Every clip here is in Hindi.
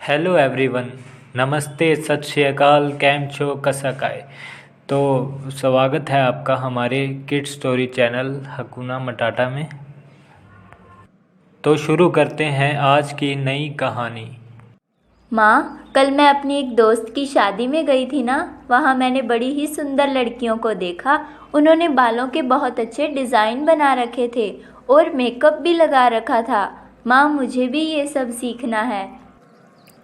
Hello everyone. नमस्ते, सत श्री अकाल, कैम छो, कसकाय। तो स्वागत है आपका हमारे किड स्टोरी चैनल हकुना मटाटा में। तो शुरू करते हैं आज की नई कहानी। माँ, कल मैं अपनी एक दोस्त की शादी में गई थी ना। वहाँ मैंने बड़ी ही सुंदर लड़कियों को देखा। उन्होंने बालों के बहुत अच्छे डिज़ाइन बना रखे थे और मेकअप भी लगा रखा था। माँ, मुझे भी ये सब सीखना है।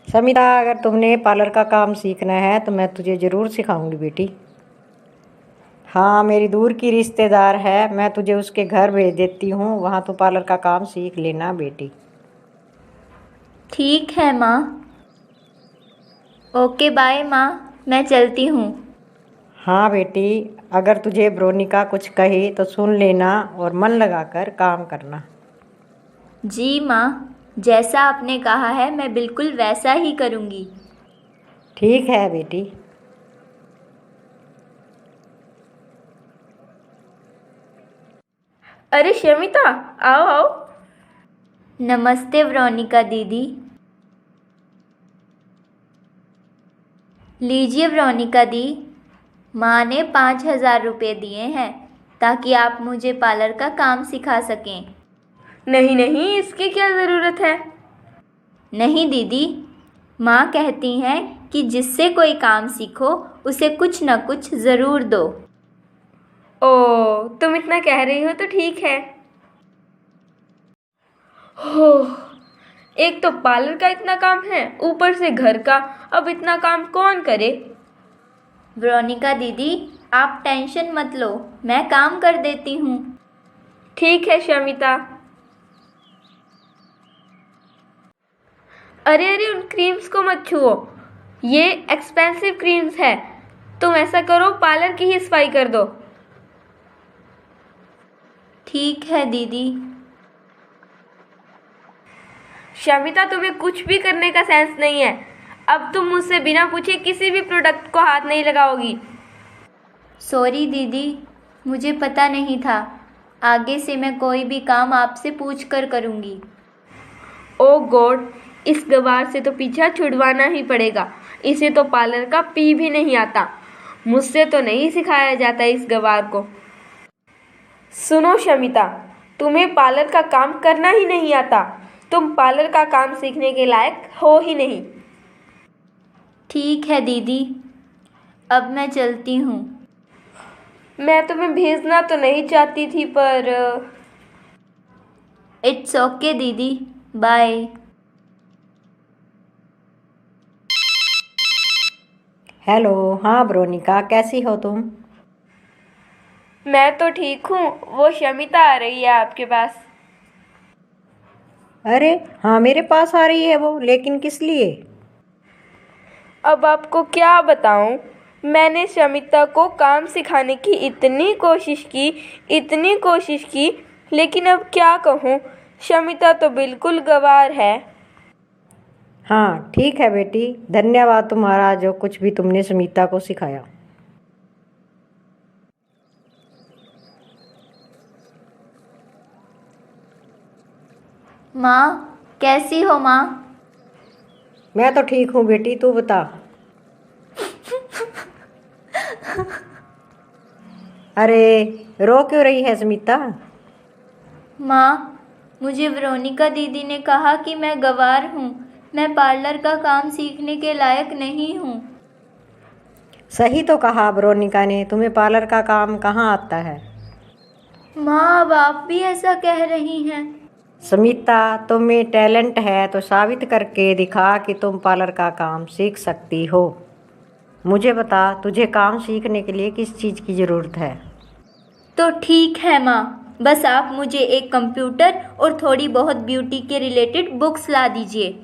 समिता, अगर तुमने पार्लर का काम सीखना है तो मैं तुझे ज़रूर सिखाऊंगी बेटी। हाँ, मेरी दूर की रिश्तेदार है, मैं तुझे उसके घर भेज देती हूँ, वहाँ तो पार्लर का काम सीख लेना बेटी। ठीक है माँ। ओके बाय माँ, मैं चलती हूँ। हाँ बेटी, अगर तुझे वेरोनिका कुछ कहे तो सुन लेना और मन लगाकर काम करना। जी माँ, जैसा आपने कहा है मैं बिल्कुल वैसा ही करूँगी। ठीक है बेटी। अरे शमिता, आओ आओ। नमस्ते वेरोनिका दीदी। लीजिए वेरोनिका दी, माँ ने 5,000 रुपये दिए हैं ताकि आप मुझे पार्लर का काम सिखा सकें। नहीं नहीं, इसकी क्या ज़रूरत है। नहीं दीदी, माँ कहती हैं कि जिससे कोई काम सीखो उसे कुछ न कुछ ज़रूर दो। ओ, तुम इतना कह रही हो तो ठीक है। हो, एक तो पार्लर का इतना काम है, ऊपर से घर का। अब इतना काम कौन करे। वेरोनिका दीदी, आप टेंशन मत लो, मैं काम कर देती हूँ। ठीक है शमिता। अरे अरे, उन क्रीम्स को मत छुओ, ये एक्सपेंसिव क्रीम्स है। तुम ऐसा करो, पार्लर की ही सफाई कर दो। ठीक है दीदी। शमिता, तुम्हें कुछ भी करने का सेंस नहीं है। अब तुम मुझसे बिना पूछे किसी भी प्रोडक्ट को हाथ नहीं लगाओगी। सॉरी दीदी, मुझे पता नहीं था। आगे से मैं कोई भी काम आपसे पूछ कर करूँगी। ओ गॉड, इस गवार से तो पीछा छुड़वाना ही पड़ेगा। इसे तो पार्लर का पी भी नहीं आता। मुझसे तो नहीं सिखाया जाता इस गवार को। सुनो शमिता, तुम्हें पार्लर का काम करना ही नहीं आता। तुम पार्लर का काम सीखने के लायक हो ही नहीं। ठीक है दीदी, अब मैं चलती हूँ। मैं तुम्हें भेजना तो नहीं चाहती थी, पर इट्स ओके दीदी, बाय। हेलो, हाँ वेरोनिका, कैसी हो तुम? मैं तो ठीक हूँ। वो शमिता आ रही है आपके पास। अरे हाँ, मेरे पास आ रही है वो, लेकिन किस लिए? अब आपको क्या बताऊं। मैंने शमिता को काम सिखाने की इतनी कोशिश की, लेकिन अब क्या कहूँ, शमिता तो बिल्कुल गँवार है। हाँ ठीक है बेटी, धन्यवाद तुम्हारा जो कुछ भी तुमने समिता को सिखाया। माँ, कैसी हो माँ? मैं तो ठीक हूँ बेटी, तू बता। अरे रो क्यों रही है समिता? माँ, मुझे वेरोनिका दीदी ने कहा कि मैं गँवार हूँ। मैं पार्लर का काम सीखने के लायक नहीं हूँ। सही तो कहा वेरोनिका ने, तुम्हें पार्लर का काम कहाँ आता है? माँ, अब आप भी ऐसा कह रही हैं। समिता, तुम में टैलेंट है तो साबित करके दिखा कि तुम पार्लर का काम सीख सकती हो। मुझे बता, तुझे काम सीखने के लिए किस चीज़ की ज़रूरत है? तो ठीक है माँ, बस आप मुझे एक कंप्यूटर और थोड़ी बहुत ब्यूटी के रिलेटेड बुक्स ला दीजिए।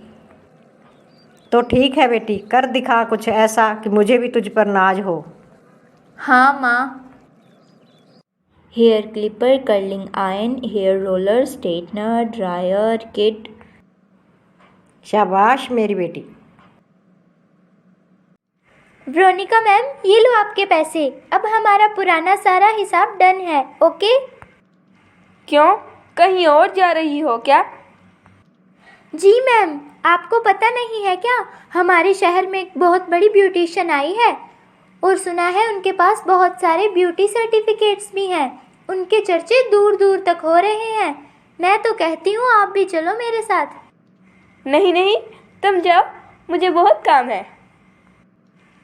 तो ठीक है बेटी, कर दिखा कुछ ऐसा कि मुझे भी तुझ पर नाज हो। हाँ माँ। Hair clipper, curling iron, hair roller, straightener, dryer, kit. शाबाश मेरी बेटी। वेरोनिका मैम, ये लो आपके पैसे। अब हमारा पुराना सारा हिसाब डन है, ओके? क्यों, कहीं और जा रही हो क्या? जी मैम, आपको पता नहीं है क्या, हमारे शहर में एक बहुत बड़ी ब्यूटिशियन आई है और सुना है उनके पास बहुत सारे ब्यूटी सर्टिफिकेट्स भी हैं। उनके चर्चे दूर दूर तक हो रहे हैं। मैं तो कहती हूँ आप भी चलो मेरे साथ। नहीं नहीं, तुम जाओ, मुझे बहुत काम है।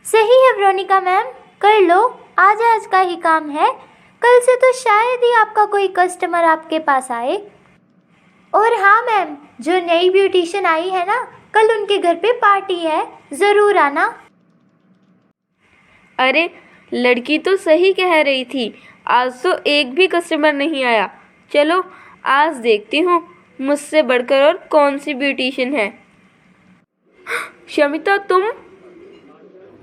सही है वेरोनिका मैम, कर लो, आज आज का ही काम है। कल से तो शायद ही आपका कोई कस्टमर आपके पास आए। और हाँ मैम, जो नई ब्यूटिशियन आई है ना, कल उनके घर पे पार्टी है, ज़रूर आना। अरे लड़की तो सही कह रही थी, आज तो एक भी कस्टमर नहीं आया। चलो आज देखती हूँ मुझसे बढ़कर और कौन सी ब्यूटिशियन है। शमिता तुम?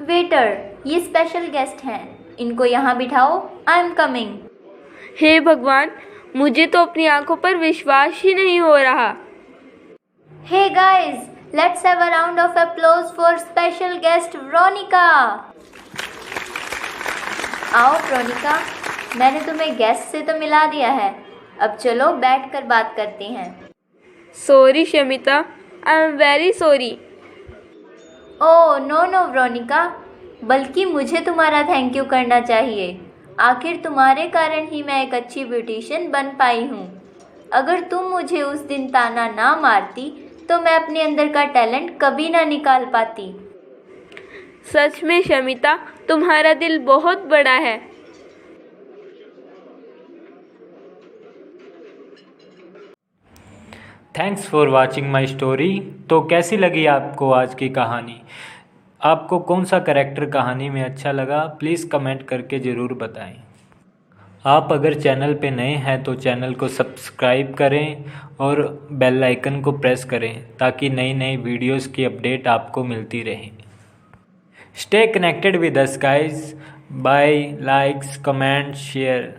वेटर, ये स्पेशल गेस्ट हैं, इनको यहाँ बिठाओ, आई एम कमिंग। हे भगवान, मुझे तो अपनी आंखों पर विश्वास ही नहीं हो रहा। Hey guys, let's have a round of applause for special guest Veronica. आओ वेरोनिका, मैंने तुम्हें गेस्ट से तो मिला दिया है, अब चलो बैठकर बात करते हैं। Sorry Shamita, I am very sorry. Oh no no Veronica, बल्कि मुझे तुम्हारा थैंक यू करना चाहिए। आखिर तुम्हारे कारण ही मैं एक अच्छी ब्यूटिशियन बन पाई हूँ। अगर तुम मुझे उस दिन ताना ना मारती तो मैं अपने अंदर का टैलेंट कभी ना निकाल पाती। सच में शमिता, तुम्हारा दिल बहुत बड़ा है। Thanks for watching my story. तो कैसी लगी आपको आज की कहानी? आपको कौन सा कैरेक्टर कहानी में अच्छा लगा, प्लीज़ कमेंट करके ज़रूर बताएं। आप अगर चैनल पे नए हैं तो चैनल को सब्सक्राइब करें और बेल आइकन को प्रेस करें ताकि नई नई वीडियोस की अपडेट आपको मिलती रहे। Stay connected with us guys. Bye, likes, comment, share.